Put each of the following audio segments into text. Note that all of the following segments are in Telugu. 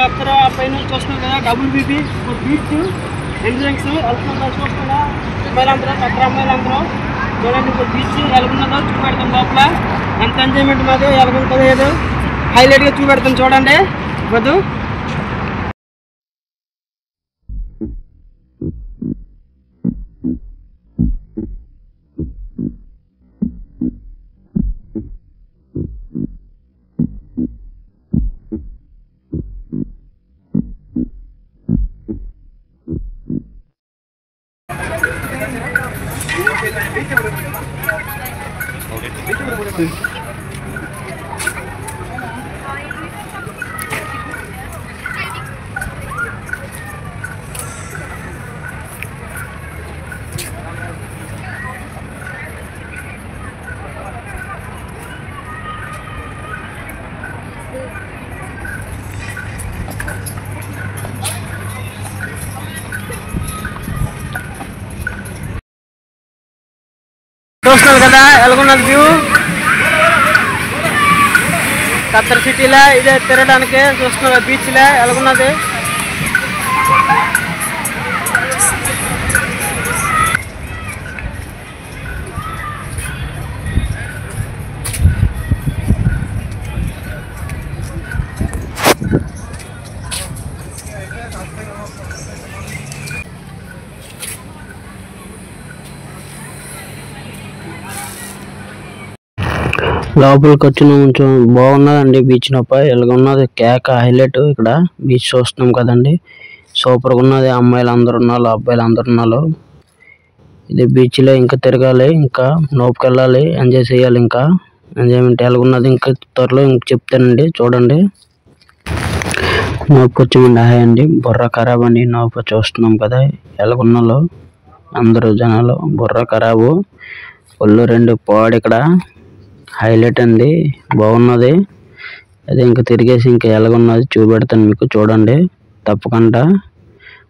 కత్తర పైన చూస్తున్నాం కదా WBB బీచ్ ఎంట్రన్స్ వెళ్తున్నా చూస్తున్నా అమ్మాయిలందరూ కత్తర అమ్మాయిలందరూ చూడండి బీచ్ ఎలాగున్నదో చూపెడతాం లోపల ఎంత ఎంజాయ్మెంట్ మాది ఎలాగుంటుందో ఏదో హైలైట్గా చూపెడతాం చూడండి వద్దు చూస్తున్నారు కదా ఎలాగున్నది వ్యూ కత్తర సిటీలో ఇదే తిరగడానికి చూస్తున్నారు బీచ్లో ఎలాగున్నది లోపలికి వచ్చిన కొంచెం బాగున్నదండి బీచ్ నొప్ప ఇలాగ ఉన్నది కేక హైలైట్ ఇక్కడ బీచ్ చూస్తున్నాం కదండి సూపర్గా ఉన్నది అమ్మాయిలు అందరు ఉన్నారు అబ్బాయిలు అందరు ఉన్నారు ఇది బీచ్ లో ఇంకా తిరగాలి ఇంకా లోపలికి వెళ్ళాలి ఎంజాయ్ చేయాలి ఇంకా ఎంజాయ్మెంట్ ఎలాగ ఉన్నది ఇంకా త్వరలో ఇంక చెప్తానండి చూడండి నోపుకి వచ్చామండి హాయ్ అండి బుర్ర ఖరాబ్ అండి నోపు చూస్తున్నాం కదా ఎలాగ ఉన్నాలో అందరూ జనాలు బుర్ర ఖరాబు ఒళ్ళు రెండు పాడు ఇక్కడ హైలైట్ అండి బాగున్నది అదే ఇంకా తిరిగేసి ఇంకా ఎలాగున్నది చూపెడతాను మీకు చూడండి తప్పకుండా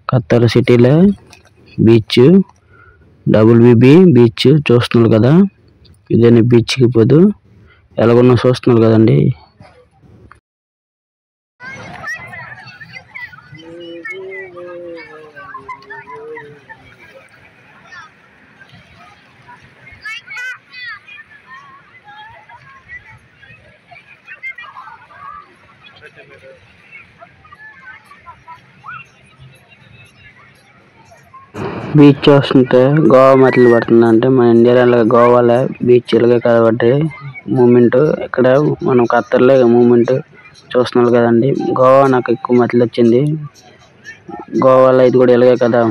కత్తర్ సిటీలో బీచ్ WBB బీచ్ చూస్తున్నారు కదా ఇదే బీచ్కి పోదు ఎలాగున్నా చూస్తున్నారు కదండి బీచ్ చూస్తుంటే గోవా మతలు పడుతుందంటే మన ఇండియాలో గోవాలో బీచ్ ఇలాగే కాబట్టి మూమెంట్ ఇక్కడ మనం ఖత్తర్లో మూమెంట్ చూస్తున్నారు కదండి గోవా నాకు ఎక్కువ మతలు వచ్చింది గోవాలో ఇది కూడా ఇలాగే కదా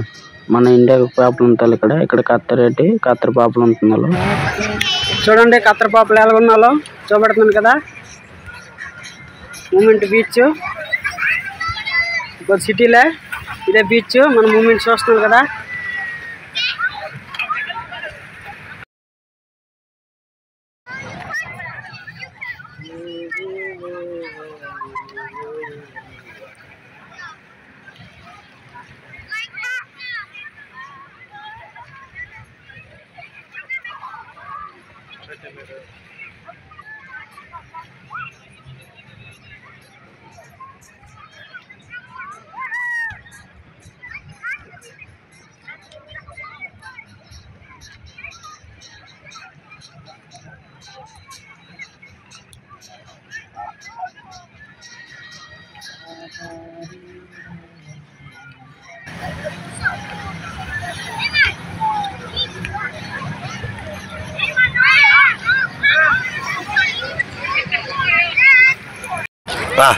మన ఇండియా పాపలు ఉంటారు ఇక్కడ ఖత్తర్ పాపలు ఉంటున్నారు చూడండి ఖత్తర్ పాపలు ఎలా ఉన్నాలో చూపెడుతున్నాను కదా మూమెంట్ బీచ్ సిటీలో ఇదే బీచ్ మన మూమెంట్ చూస్తున్నాం కదా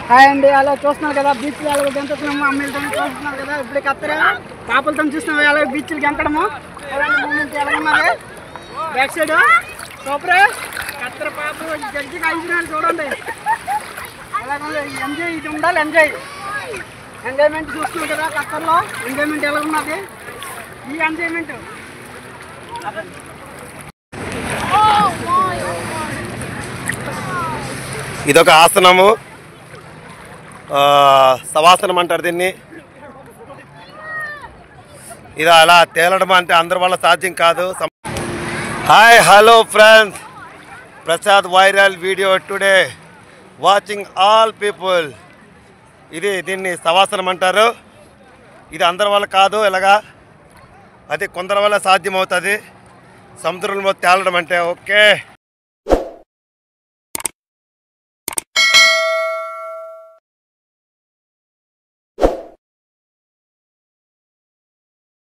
హాయ్ అండి అలా చూస్తున్నారు కదా బీచ్ గెంతున్నాము అమ్మాయిలతో చూస్తున్నారు కదా ఇప్పుడు కత్తర పాపలతో చూస్తున్నాం ఎలా బీచ్లు గెంతడము మూమెంట్ ఎలా ఉన్నది బ్యాక్ సైడ్ సూపర్ కత్తర పాపలు జడ్జికి అయిపోయినారు చూడండి అలాగే ఎంజాయ్ ఇది ఉండాలి ఎంజాయ్మెంట్ చూస్తున్నాం కదా కత్తర్లో ఎంజాయ్మెంట్ ఎలా ఉన్నది ఈ ఎంజాయ్మెంట్ ఇదొక ఆసనము సవాసనం అంటారు దీన్ని ఇది అలా తేలడం అంటే అందరి వల్ల సాధ్యం కాదు hi hello friends Prasad viral video today watching all people దీన్ని సవాసనం అంటారు. ఇది అందరి వల్ల కాదు, ఇలాగా అది కొందరి వల్ల సాధ్యమవుతుంది సముద్రంలో తేలడం అంటే. ఓకే.